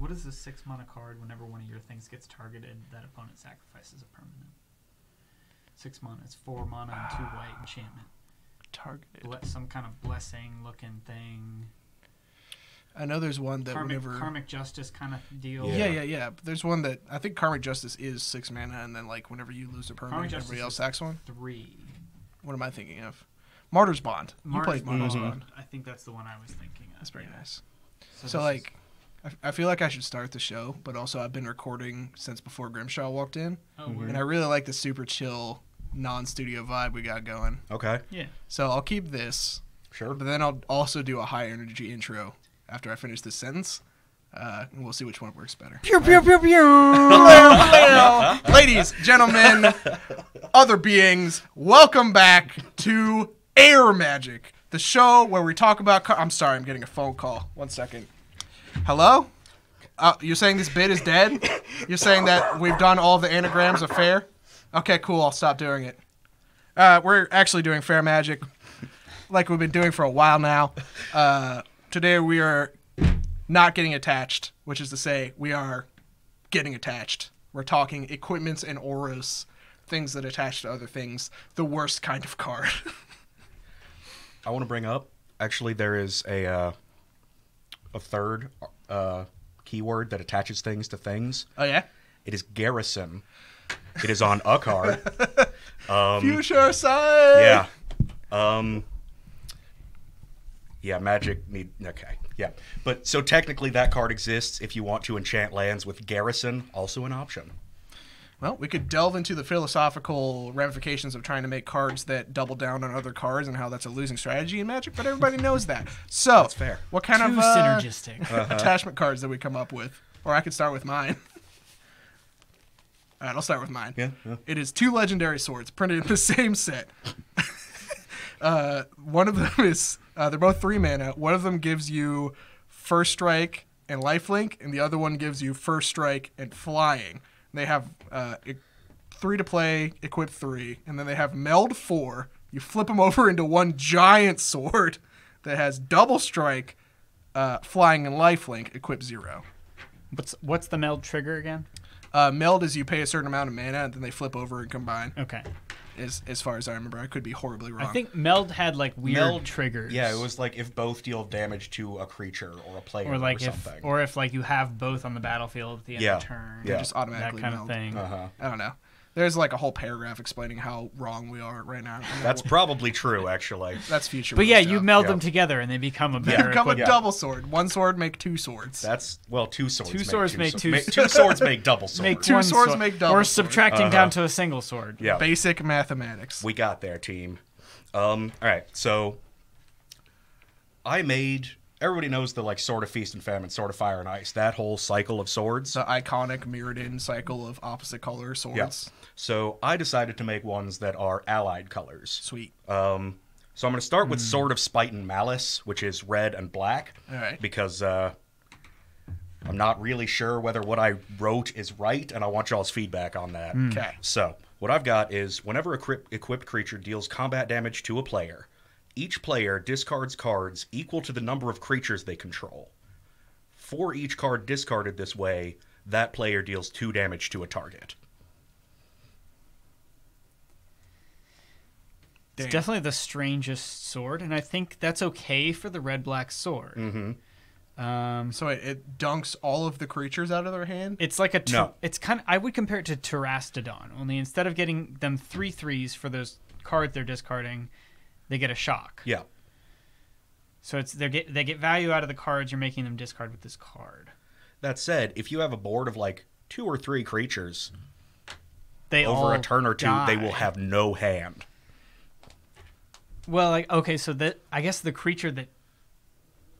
What is the 6 mana card whenever one of your things gets targeted, that opponent sacrifices a permanent? 6 mana. It's 4 mana and 2 white enchantment. Targeted. Some kind of blessing looking thing. I know there's one that whenever... Karmic Justice kind of deal. Yeah. But there's one that... I think Karmic Justice is 6 mana, and then like whenever you lose a permanent, everybody else sacks one. 3. What am I thinking of? Martyr's Bond. You played Martyr's Bond. I think that's the one I was thinking of. That's very nice. So like, I feel like I should start the show, but also I've been recording since before Grimshaw walked in. Oh, weird. And I really like the super chill, non-studio vibe we got going. Okay. Yeah. So I'll keep this. Sure. But then I'll also do a high energy intro after I finish this sentence. And we'll see which one works better. Pew, pew, pew, pew. Ladies, gentlemen, other beings, welcome back to Air Magic, the show where we talk about... I'm sorry, I'm getting a phone call. 1 second. Hello? You're saying this bit is dead? You're saying that we've done all the anagrams of fair? Okay, cool. I'll stop doing it. We're actually doing Fair Magic like we've been doing for a while now. Today we are not getting attached, which is to say we are getting attached. We're talking equipments and auras, things that attach to other things, the worst kind of card. I want to bring up, actually, there is a third keyword that attaches things to things. Oh, yeah? It is garrison. It is on a card. Future sight! Yeah. Yeah, magic need... Okay, yeah. But, so technically that card exists if you want to enchant lands with garrison, also an option. Well, we could delve into the philosophical ramifications of trying to make cards that double down on other cards and how that's a losing strategy in Magic, but everybody knows that. So, that's fair. What kind Too of synergistic attachment cards did we come up with? Or I could start with mine. All right, I'll start with mine. Yeah. It is 2 legendary swords printed in the same set. One of them is, they're both 3 mana. One of them gives you First Strike and Lifelink, and the other one gives you First Strike and Flying. They have 3 to play, equip 3, and then they have Meld 4. You flip them over into one giant sword that has Double Strike, Flying, and Lifelink, equip 0. What's the meld trigger again? Meld is you pay a certain amount of mana, and then they flip over and combine. Okay. As far as I remember. I could be horribly wrong. I think meld had like weird triggers. Yeah, it was like if both deal damage to a creature or a player or like or something. if like you have both on the battlefield at the end of the turn. Yeah, just automatically that kind meld. of thing. I don't know. There's like a whole paragraph explaining how wrong we are right now. That's probably true, actually. That's future. But yeah, you meld them together and they become a better. They become a double sword. One sword make 2 swords. That's 2 swords. 2 swords make 2. 2 swords make double swords. Make 2 swords make double. Or subtracting down to a single sword. Yeah. Basic mathematics. We got there, team. All right, so I made. Everybody knows the like Sword of Feast and Famine, Sword of Fire and Ice. That whole cycle of swords. The iconic mirrored-in cycle of opposite color swords. Yeah. So I decided to make ones that are allied colors. Sweet. So I'm going to start with Sword of Spite and Malice, which is red and black. All right. Because I'm not really sure whether what I wrote is right, and I want y'all's feedback on that. Okay. So what I've got is whenever equipped creature deals combat damage to a player, each player discards cards equal to the number of creatures they control. For each card discarded this way, that player deals 2 damage to a target. It's definitely the strangest sword, and I think that's okay for the red-black sword. Mm-hmm. So it dunks all of the creatures out of their hand? It's like a... No. It's kind of... I would compare it to Terastodon, only instead of getting them 3/3s for those cards they're discarding, they get a shock. Yeah. So they get value out of the cards you're making them discard with this card. That said, if you have a board of like 2 or 3 creatures, They over all a turn or 2, die. they will have no hand. Well, like, okay, so that I guess the creature that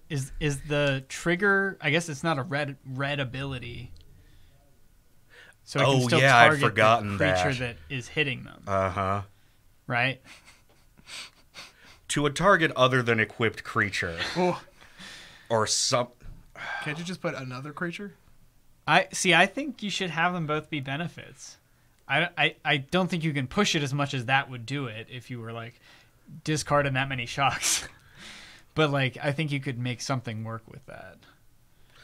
is the trigger. I guess it's not a red ability. So it can still I'd target forgotten the creature that is hitting them. Right. To a target other than equipped creature, or some. Can't you just put another creature? I think you should have them both be benefits. I don't think you can push it as much as that would do it if you were like discarding that many shocks. But like I think you could make something work with that.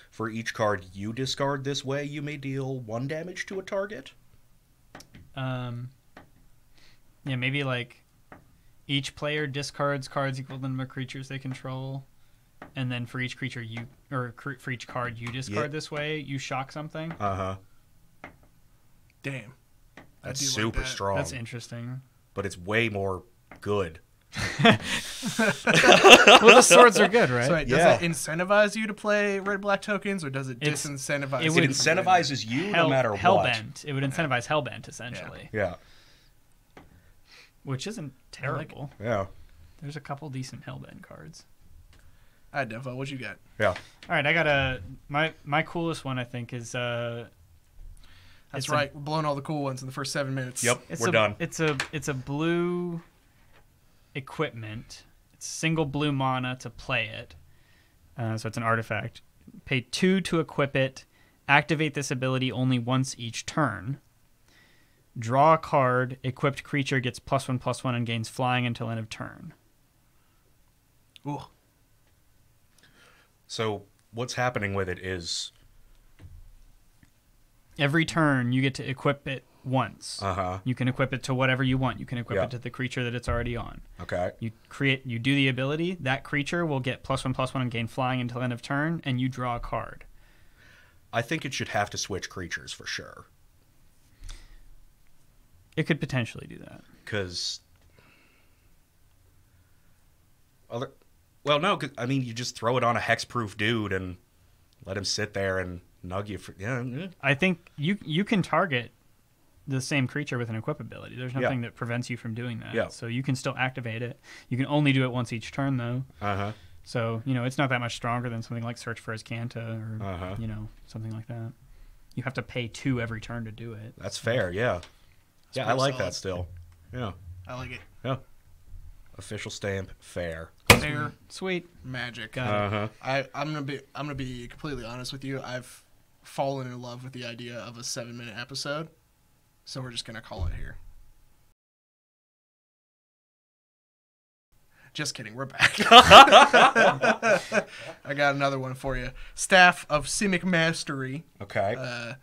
For each card you discard this way, you may deal 1 damage to a target. Yeah, maybe like each player discards cards equal to the number of creatures they control, and then for each creature for each card you discard this way, you shock something. Damn. That's I do like super that. strong. That's interesting. But it's way more good. Well, the swords are good, right? So wait, does that incentivize you to play red-black tokens, or does it disincentivize you? It incentivizes you no matter what. Hellbent. It would incentivize Hellbent, essentially. Yeah. Which isn't terrible. Yeah. There's a couple decent Hellbent cards. All right, Devo, what you got? Yeah. All right, I got my coolest one, I think, is... That's right. We're blowing all the cool ones in the first 7 minutes. Yep, we're done. It's a blue equipment. It's single blue mana to play it. So it's an artifact. Pay 2 to equip it. Activate this ability only once each turn. Draw a card. Equipped creature gets +1/+1 and gains flying until end of turn. Ooh. So what's happening with it is... Every turn, you get to equip it once. You can equip it to whatever you want. You can equip it to the creature that it's already on. Okay. You do the ability. That creature will get +1/+1 and gain flying until end of turn, and you draw a card. I think it should have to switch creatures for sure. It could potentially do that. Because... Well, no, I mean, you just throw it on a hexproof dude and let him sit there and nug you for... Yeah. I think you can target the same creature with an equip ability. There's nothing that prevents you from doing that. Yeah. So you can still activate it. You can only do it once each turn, though. So, it's not that much stronger than something like Search for Azcanta or, something like that. You have to pay 2 every turn to do it. That's fair, yeah. Yeah, I like that still. Yeah. I like it. Yeah. Official stamp, fair. Fair. Sweet. Magic. Got it. I'm gonna be completely honest with you. I've fallen in love with the idea of a 7-minute episode, so we're just gonna call it here. Just kidding, we're back. I got another one for you. Staff of Simic Mastery. Okay.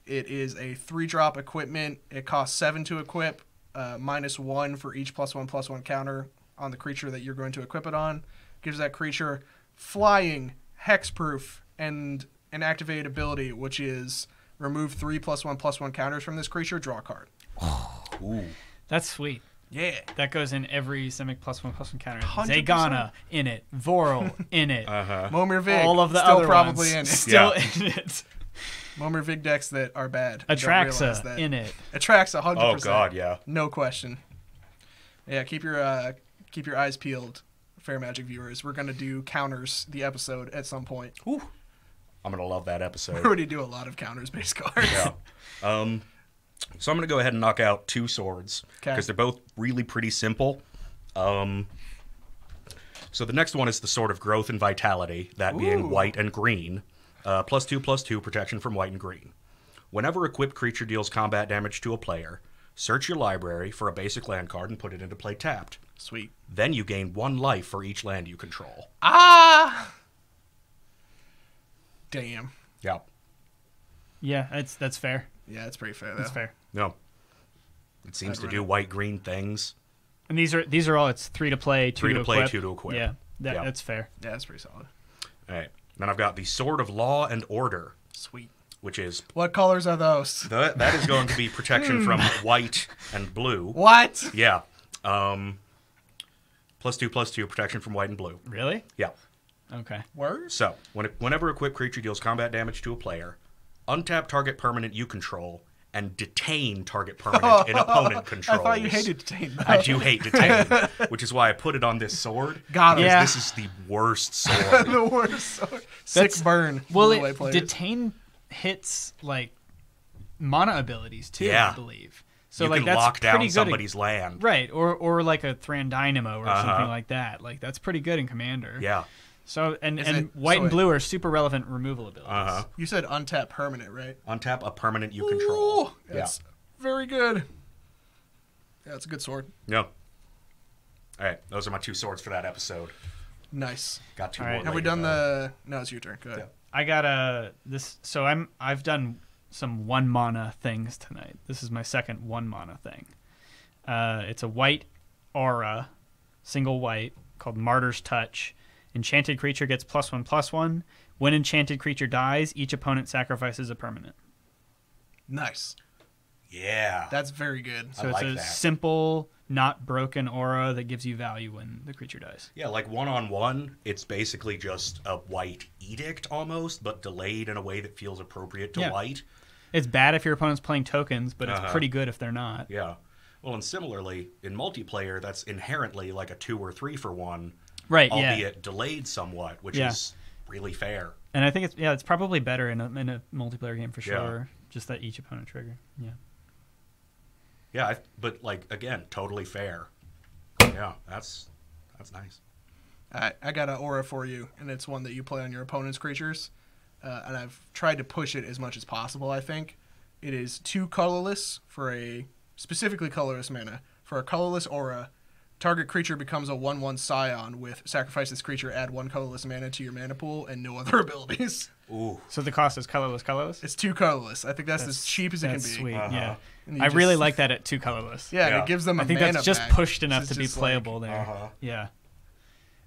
It is a 3-drop equipment. It costs 7 to equip, -1 for each +1/+1 counter on the creature that you're going to equip it on. Gives that creature flying, hexproof, and an activated ability, which is remove 3 +1/+1 counters from this creature, draw a card. Ooh. That's sweet. Yeah. That goes in every Simic +1/+1 counter. 100%. Zagana in it. Voral in it. Momir Vig, All of the still other probably ones in it. still in it. Momir Vig decks that are bad. Atraxa in it. Atraxa, 100%. Oh, God, yeah. No question. Yeah, keep your eyes peeled, Fair Magic viewers. We're going to do counters the episode at some point. Ooh. I'm going to love that episode. We already do a lot of counters-based cards. Yeah. So I'm going to go ahead and knock out 2 swords because they're both really pretty simple. So the next one is the Sword of Growth and Vitality, that being white and green. +2/+2 protection from white and green. Whenever equipped creature deals combat damage to a player, search your library for a basic land card and put it into play tapped. Sweet. Then you gain 1 life for each land you control. Ah! Damn. Yeah. Yeah, that's fair. Yeah, that's pretty fair, though. That's fair. No. It seems to do white-green things. And these are all, it's 3 to play, 2 to equip. 3 to play, 2 to equip. Yeah, that's fair. Yeah, that's pretty solid. All right. Then I've got the Sword of Law and Order. Sweet. Which is... What colors are those? That is going to be protection from white and blue. What? Yeah. +2/+2 protection from white and blue. Really? Yeah. Okay. Word? So, whenever equipped creature deals combat damage to a player, untap target permanent you control and detain target permanent in opponent control. I thought you hated detain. I do hate detain, which is why I put it on this sword. Got it. Yeah. This is the worst sword. The worst sword. Sick burn. Well, blue-white players. detain hits like mana abilities too, Yeah. I believe. So you like can that's lock pretty down good somebody's land. right? Or like a Thran Dynamo or something like that. Like that's pretty good in Commander. Yeah. So and it- white so and it- blue are super relevant removal abilities. You said untap permanent, right? Untap a permanent you control. Ooh, that's very good. Yeah, it's a good sword. Yeah. All right. Those are my 2 swords for that episode. Nice. Got two All more. right. Have we later, done though. the? No, it's your turn. Go ahead. I got this. So I've done some 1 mana things tonight. This is my second 1 mana thing. It's a white aura, single white, called Martyr's Touch. Enchanted creature gets +1/+1. When enchanted creature dies, each opponent sacrifices a permanent. Nice. Yeah. That's very good. So I it's like a that. simple, not broken aura that gives you value when the creature dies. Yeah, like 1-on-1, it's basically just a white edict almost, but delayed in a way that feels appropriate to Yeah. white. It's bad if your opponent's playing tokens, but it's Uh-huh. pretty good if they're not. Yeah. Well, and similarly, in multiplayer, that's inherently like a 2 or 3 for 1, Right, albeit yeah. delayed somewhat, which Yeah. is really fair. And I think it's probably better in a multiplayer game for Yeah. sure. Just that each opponent trigger. Yeah. Yeah, but like again, totally fair. Yeah, that's nice. I got an aura for you, and it's one that you play on your opponent's creatures. And I've tried to push it as much as possible, I think. It is 2 colorless for a specifically colorless mana. For a colorless aura, target creature becomes a 1/1 scion with sacrifice this creature, add 1 colorless mana to your mana pool, and no other abilities. Ooh. So the cost is colorless, colorless? It's 2 colorless. I think that's as cheap as it can That's be. sweet, Uh-huh. yeah. And you I really just- like that at 2 colorless. Yeah, and Yeah. it gives them a I think mana that's just back, pushed enough which to is be just playable there. Uh-huh. Yeah.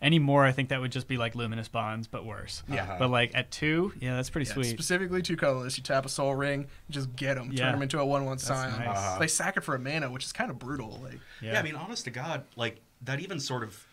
Any more, I think that would just be like Luminous Bonds, but worse. Yeah. Uh-huh. But like at 2, yeah, that's pretty Yeah, sweet. specifically 2 colorless. You tap a soul ring, and just get them. Yeah. Turn them into a 1/1 That's scion. nice. Uh-huh. They sack it for a mana, which is kind of brutal. Like, Yeah, I mean, honest to God, like that even sort of,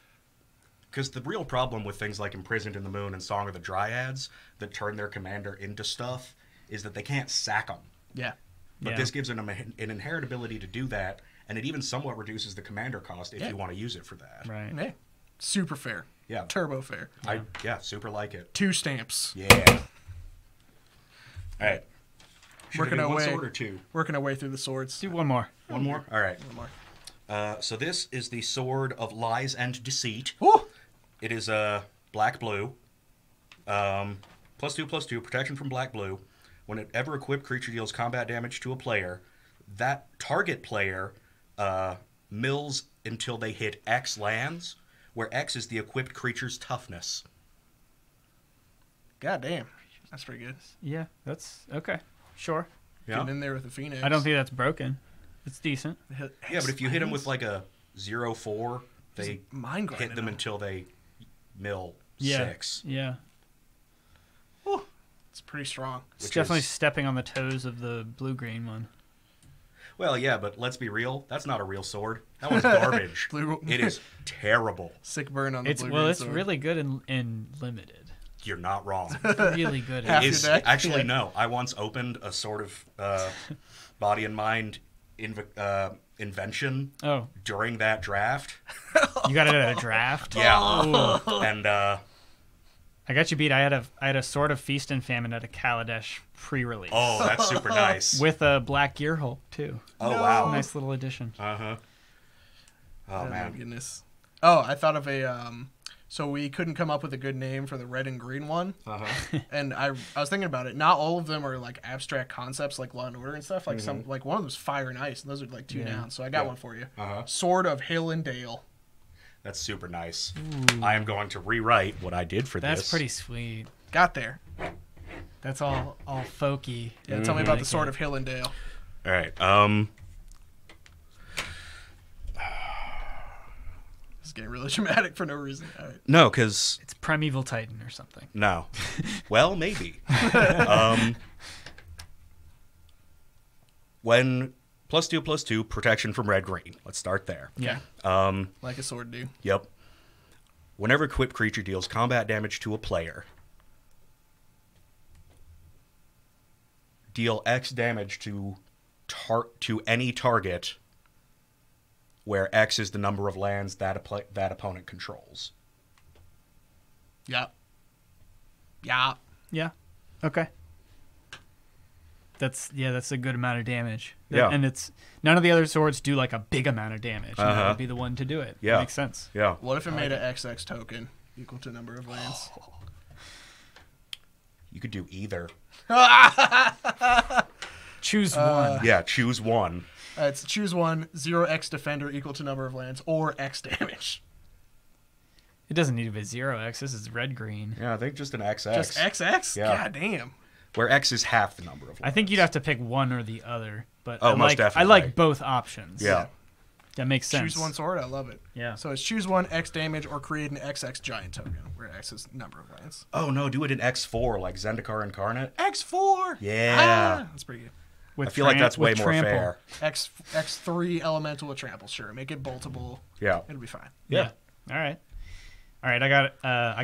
because the real problem with things like Imprisoned in the Moon and Song of the Dryads that turn their commander into stuff is that they can't sack them. yeah. But Yeah. this gives them an inherent ability to do that, and it even somewhat reduces the commander cost if Yeah. you want to use it for that. Right. Yeah. Super fair. Yeah. Turbo fair. I super like it. 2 stamps. Yeah. All right. Should Working I do our one way. sword or 2? Working our way through the swords. Do one more. One more. All right. One more. So this is the Sword of Lies and Deceit. Ooh! It is black-blue. +2/+2, protection from black-blue. Whenever equipped creature deals combat damage to a player, that target player mills until they hit X lands, where X is the equipped creature's toughness. God damn. That's pretty good. Yeah, that's okay. Sure. Yeah. Getting in there with the Phoenix. I don't think that's broken. It's decent. Yeah, but if you hit them with like a 0/4, they mind hit them until they mill Yeah. 6. Yeah. It's pretty strong. It's Which definitely is- stepping on the toes of the blue-green one. Well, yeah, but let's be real. That's not a real sword. That one's garbage. Blue- It is terrible. Sick burn on the It's blue it's sword. really good in limited. You're not wrong. Really good. Half in your Is deck? actually Yeah. no. I once opened a sort of body and mind invention Oh, during that draft. you got it at a draft. Yeah, Ooh. and I got you beat. I had a Sword of Feast and Famine at a Kaladesh pre-release. oh, that's super nice. With a black gear hole too. Oh No. wow. Nice little addition. Uh huh. Oh my man. goodness. Oh, I thought of a. So we couldn't come up with a good name for the red and green one, Uh huh. and I was thinking about it. Not all of them are like abstract concepts like Law and Order and stuff. Like some, like one of them's Fire and Ice, and those are like 2 Yeah. down. So I got Yeah. one for you. Uh huh. Sword of Hill and Dale. That's super nice. I am going to rewrite what I did for That's this. pretty sweet. Got there. That's all folky. Yeah, tell me about the Sword of Hill and Dale. All right. It's getting really dramatic for no reason. All right. No, because It's Primeval Titan or something. no. Well, maybe. When +2/+2 protection from red green. Let's start there. Yeah. Like a sword do. Yep. Whenever equipped creature deals combat damage to a player, deal X damage to any target where X is the number of lands that opponent controls. Yeah. Yeah. Yeah. Okay. That's a good amount of damage. Yeah. And it's none of the other swords do like a big amount of damage. And that Uh-huh. would be the one to do it. Yeah. Makes sense. Yeah. What if it made an XX token equal to number of lands? You could do either. Choose one. Yeah, choose one. It's choose one, 0x defender equal to number of lands, or X damage. It doesn't need to be 0x. This is red green. Yeah, I think just an XX. Just XX? Yeah. God damn. Where X is half the number of I think you'd have to pick one or the other. But Oh, I most like, definitely. I like both options. Yeah. That makes sense. Choose one sword. I love it. Yeah. So it's choose one X damage or create an XX giant token, where X is number of lands. Oh, no, do it in X4, like Zendikar Incarnate. X4. Yeah. Ah, that's pretty good. With I feel like that's way with more trample. fair. X3 elemental with trample. Sure, make it boltable. Yeah. It'll be fine. Yeah. All right. I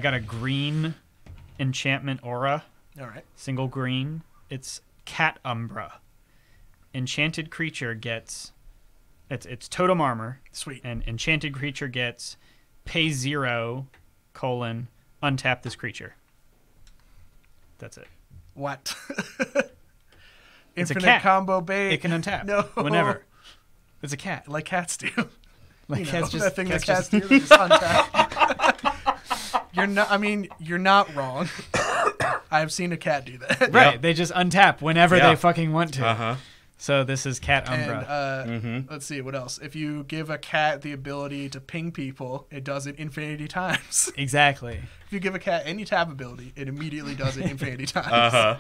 got a green enchantment aura. All right. Single green. It's Cat Umbra. Enchanted creature gets it's totem armor. Sweet. And enchanted creature gets pay 0, untap this creature. That's it. What? It's a Infinite cat. combo bait. It can untap. No. Whenever. It's a cat. Like cats do. Like You know, cats just that thing that cats cats do, they just untap. You're not wrong. I've seen a cat do that. Right. Yeah. They just untap whenever Yeah. they fucking want to. Uh-huh. So this is Cat Umbra. And let's see what else. If you give a cat the ability to ping people, it does it infinity times. Exactly. If you give a cat any tap ability, it immediately does it infinity times. Uh-huh.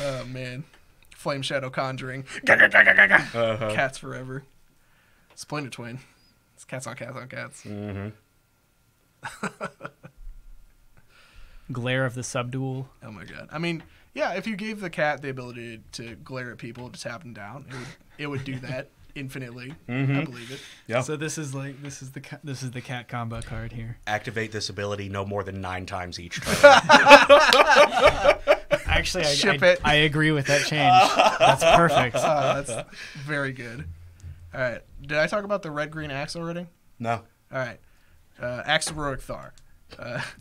Oh man, Flame Shadow Conjuring. Uh-huh. Cats forever. Splinter Twin. It's cats on cats on cats. Mm-hmm. Glare of the Subdual. Oh my god. I mean, yeah, if you gave the cat the ability to glare at people to tap them down, it would do that infinitely. I believe it. Yeah. So this is the cat combo card here. Activate this ability no more than 9 times each turn. Actually, Ship it. I agree with that change. That's perfect. That's very good. All right. Did I talk about the red green axe already? No. All right. Axe of Heroic Thar.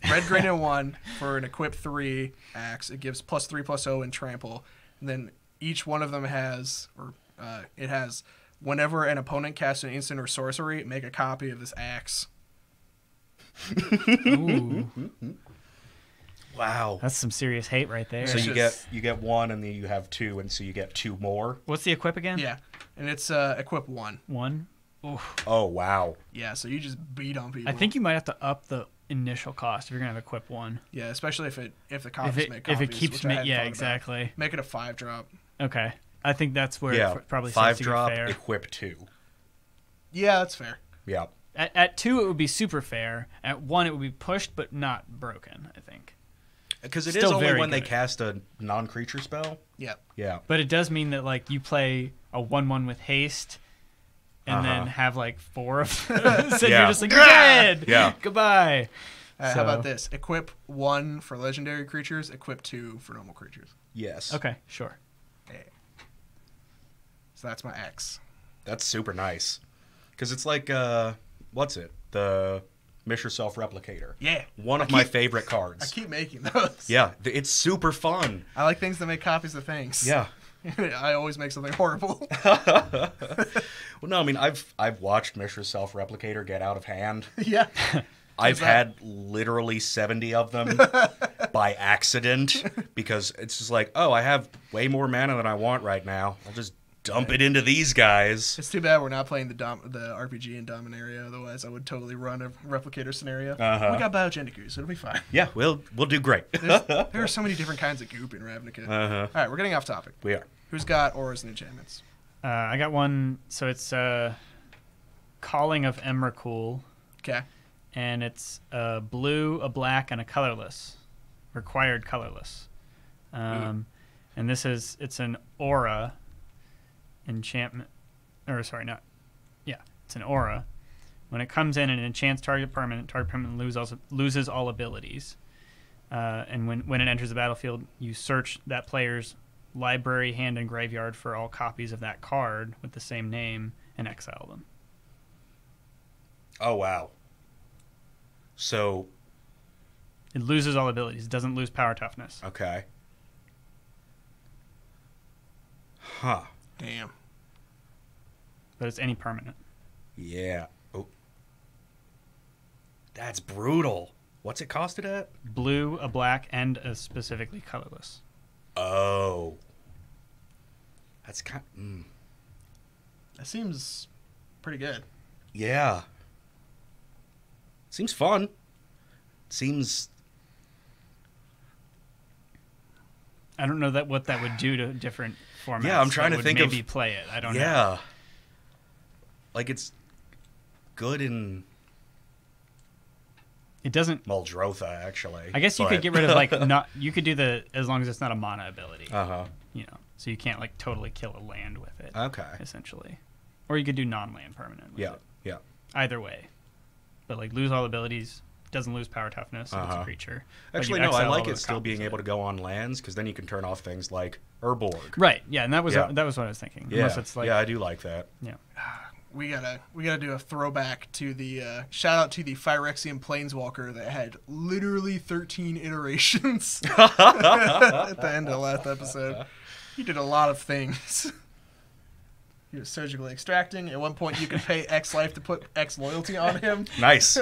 Red, green, and 1 for an equip 3 axe. It gives +3/+0 and trample. And then each one of them has, it has, whenever an opponent casts an instant or sorcery, make a copy of this axe. Ooh, Wow. that's some serious hate right there. So It's you just- get 1 and then you have 2 and so you get 2 more. What's the equip again? Yeah. And it's equip 1. 1. Oof. Oh, wow. Yeah, so you just beat on people. I think you might have to up the initial cost if you're gonna have equip 1. Yeah, especially if the copies make copies. If it keeps which I me, hadn't yeah, thought about. exactly. Make it a 5-drop. Okay, I think that's where Yeah. it probably 5 starts to get drop, fair. equip 2. Yeah, that's fair. Yeah. At 2, it would be super fair. At 1, it would be pushed but not broken. I think. Because it is Still only very when they good. cast a non-creature spell. Yeah. Yeah. But it does mean that like you play a 1/1 with haste, and then have like 4 of those, and Yeah. you're just like, you're dead. Yeah. Goodbye. How about this? Equip 1 for legendary creatures. Equip 2 for normal creatures. Yes. Okay, sure. Yeah. So that's my X. That's super nice. Because it's like, what's it? The Mishra Self-Replicator. Yeah. One of I my keep- favorite I cards. keep making those. Yeah. It's super fun. I like things that make copies of things. Yeah. I always make something horrible. Well, no, I mean, I've watched Mishra Self-Replicator get out of hand. Yeah. I've that? had literally 70 of them by accident because it's just like, oh, I have way more mana than I want right now. I'll just dump it into these guys. It's too bad we're not playing the RPG in Dominaria. Otherwise, I would totally run a replicator scenario. Uh-huh. We got Biogenic, so it'll be fine. Yeah, we'll do great. There are so many different kinds of goop in Ravnica. Uh-huh. All right, we're getting off topic. We are. Who's got Auras and Enchantments? I got one. So it's Calling of Emrakul, Okay. and it's a blue, a black, and a colorless. Required colorless. And it's an aura enchantment. Or sorry, not. Yeah, it's an aura. When it comes in and enchants target permanent loses all abilities. And when it enters the battlefield, you search that player's library, hand, and graveyard for all copies of that card with the same name and exile them. Oh, wow. So, It loses all abilities. It doesn't lose power toughness. okay. Huh. Damn. But it's any permanent. Yeah. Oh. That's brutal. What's it costed at? Blue, a black, and a specifically colorless. Oh. That's kind That seems pretty good. Yeah. Seems fun. Seems... I don't know what that would do to different formats. Yeah, I'm trying that to would think maybe of... play it. I don't know. Yeah. Like, it's good in It doesn't... Muldrotha, actually. I guess you could get rid of, like, not... You could do the... As long as it's not a mana ability. Uh-huh. You know, so you can't, like, totally kill a land with it. Okay. Essentially. Or you could do non-land permanent with Yeah, it. yeah. Either way. But, like, lose all abilities... Doesn't lose power toughness, so it's a creature. Actually, But you no, I exile like all it the still being copies able to go on lands, because then you can turn off things like Urborg. Right, yeah, and that was Yeah. that was what I was thinking. Yeah, Unless it's like... yeah, I do like that. Yeah. We gotta do a throwback to the shout out to the Phyrexian Planeswalker that had literally 13 iterations at the end of the last episode. He did a lot of things. He was surgically extracting. At one point, you could pay X life to put X loyalty on him. Nice.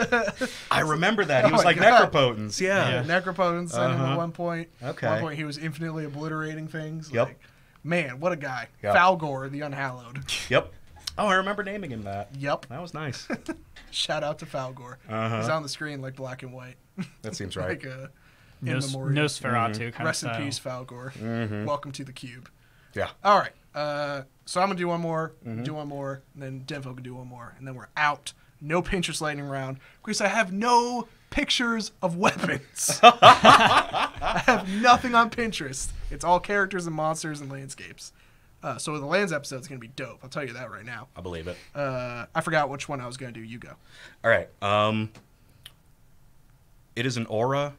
I remember that. He was Oh my like God. Necropotence. Yeah. Necropotence in him at one point. Okay. At one point, he was infinitely obliterating things. Yep. Like, man, what a guy. Yep. Falgor, the Unhallowed. Yep. Oh, I remember naming him that. Yep. That was nice. Shout out to Falgor. He's on the screen like black and white. That seems right. Like a in memoriam. Nosferatu kind Rest of in style. peace, Falgor. Welcome to the cube. Yeah. All right. So I'm gonna do one more, do one more, and then Denfo can do one more, and then we're out. No Pinterest lightning round because I have no pictures of weapons. I have nothing on Pinterest. It's all characters and monsters and landscapes. So the lands episode is gonna be dope. I'll tell you that right now. I believe it. I forgot which one I was gonna do. You go. All right. It is an aura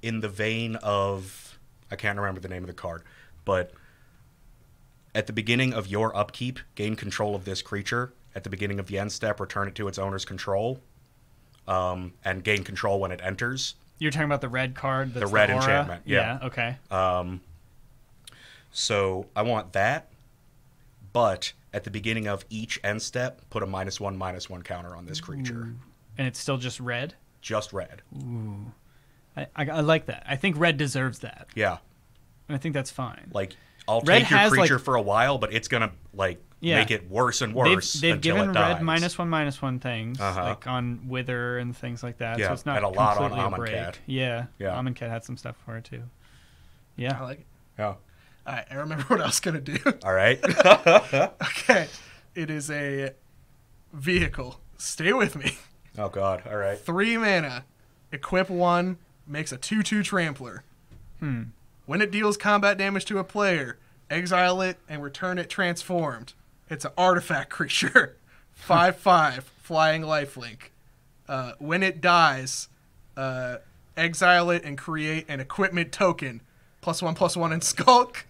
in the vein of... I can't remember the name of the card, but... At the beginning of your upkeep, gain control of this creature. At the beginning of the end step, return it to its owner's control. And gain control when it enters. You're talking about the red card? That's The red aura? enchantment, yeah. Okay. So I want that, but at the beginning of each end step, put a -1/-1 counter on this creature. And it's still just red? Just red. Ooh. I like that. I think red deserves that. Yeah. And I think that's fine. Like, I'll Red take your has, creature like- for a while, but it's going to, like, Yeah. make it worse and worse They've until given it dies. red -1/-1 things, like on Wither and things like that. Yeah, So it's not and a lot on completely a break. Amonkhet. Yeah. Yeah. Amonkhet had some stuff for it too. I Yeah. like it. Yeah. All right. I remember what I was gonna do. All right. Okay. It is a vehicle. Stay with me. Oh, God. All right. 3 mana. Equip 1. Makes a 2/2 trampler. When it deals combat damage to a player, exile it and return it transformed. It's an artifact creature. 5/5 flying lifelink. When it dies, exile it and create an equipment token. +1/+1 and skulk.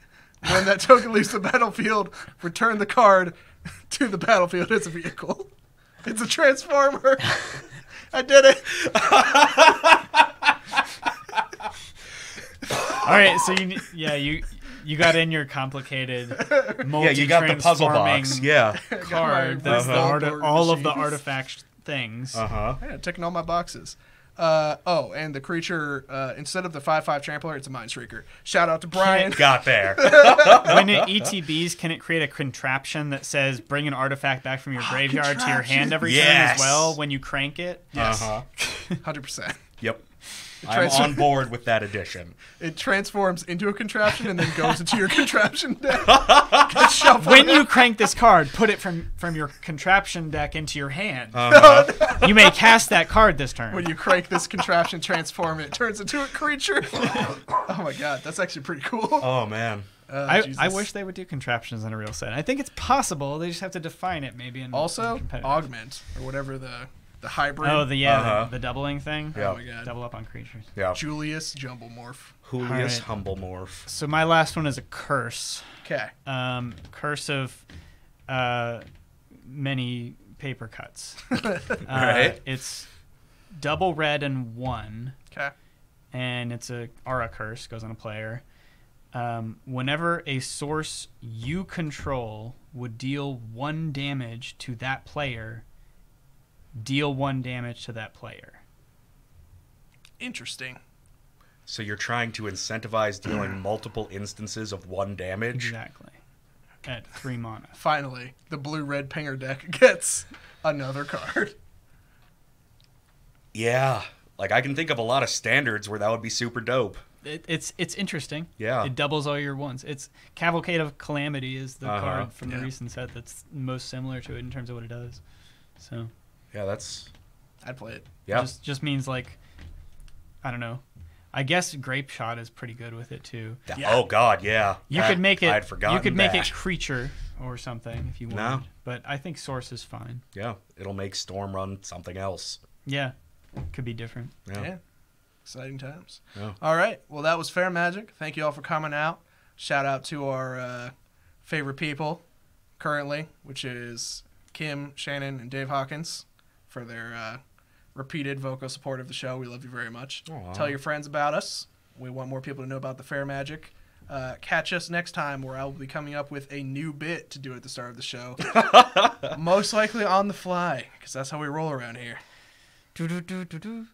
When that token leaves the battlefield, return the card to the battlefield as a vehicle. It's a transformer. I did it. All right. So you got in your complicated Yeah, you got the puzzle box. multi-transforming Yeah. card. That's the all of the artifact things. Uh-huh. Yeah, ticking all my boxes. And the creature, instead of the 5/5 trampler, it's a Mind Shrieker. Shout out to Brian. Got there. When it ETBs, can it create a contraption that says bring an artifact back from your graveyard to your hand every turn Yes. as well when you crank it? Yes. Uh-huh. 100%. Yep. I'm on board with that addition. It transforms into a contraption and then goes into your contraption deck. Gets shuffled. When you crank this card, put it from your contraption deck into your hand. Uh-huh. You may cast that card this turn. When you crank this contraption, transform it turns into a creature. Oh my god, that's actually pretty cool. Oh, man. I Jesus. wish they would do contraptions in a real set. I think it's possible. They just have to define it maybe. In Also, competitive. augment, or whatever the hybrid. Oh, the Uh-huh. the doubling thing. Yeah. Oh my god. Double up on creatures. Yeah. Julius Jumblemorph. Julius Alright. Humblemorph. So my last one is a curse. Okay. Curse of many paper cuts. Right. It's double red and 1, Okay. and it's a aura curse, goes on a player. Whenever a source you control would deal 1 damage to that player, deal 1 damage to that player. Interesting. So you're trying to incentivize dealing multiple instances of 1 damage? Exactly. at 3 mana. Finally, the blue-red pinger deck gets another card. Yeah. Like, I can think of a lot of standards where that would be super dope. It's interesting. Yeah. It doubles all your ones. It's Cavalcade of Calamity is the card from the Yeah. recent set that's most similar to it in terms of what it does. So Yeah, that's... I'd play it. Yeah. just means like, I don't know. I guess Grape Shot is pretty good with it too. Yeah. Oh, God, yeah. You could make it. I'd forgotten You could make that. it creature or something if you wanted. No. But I think Source is fine. Yeah, it'll make Storm run something else. Yeah, could be different. Yeah. Exciting times. Yeah. All right. Well, that was Fair Magic. Thank you all for coming out. Shout out to our favorite people currently, which is Kim, Shannon, and Dave Hawkins for their repeated vocal support of the show. We love you very much. Aw. Tell your friends about us. We want more people to know about the Fair Magic. Catch us next time where I will be coming up with a new bit to do at the start of the show. Most likely on the fly, because that's how we roll around here. Do do do do do.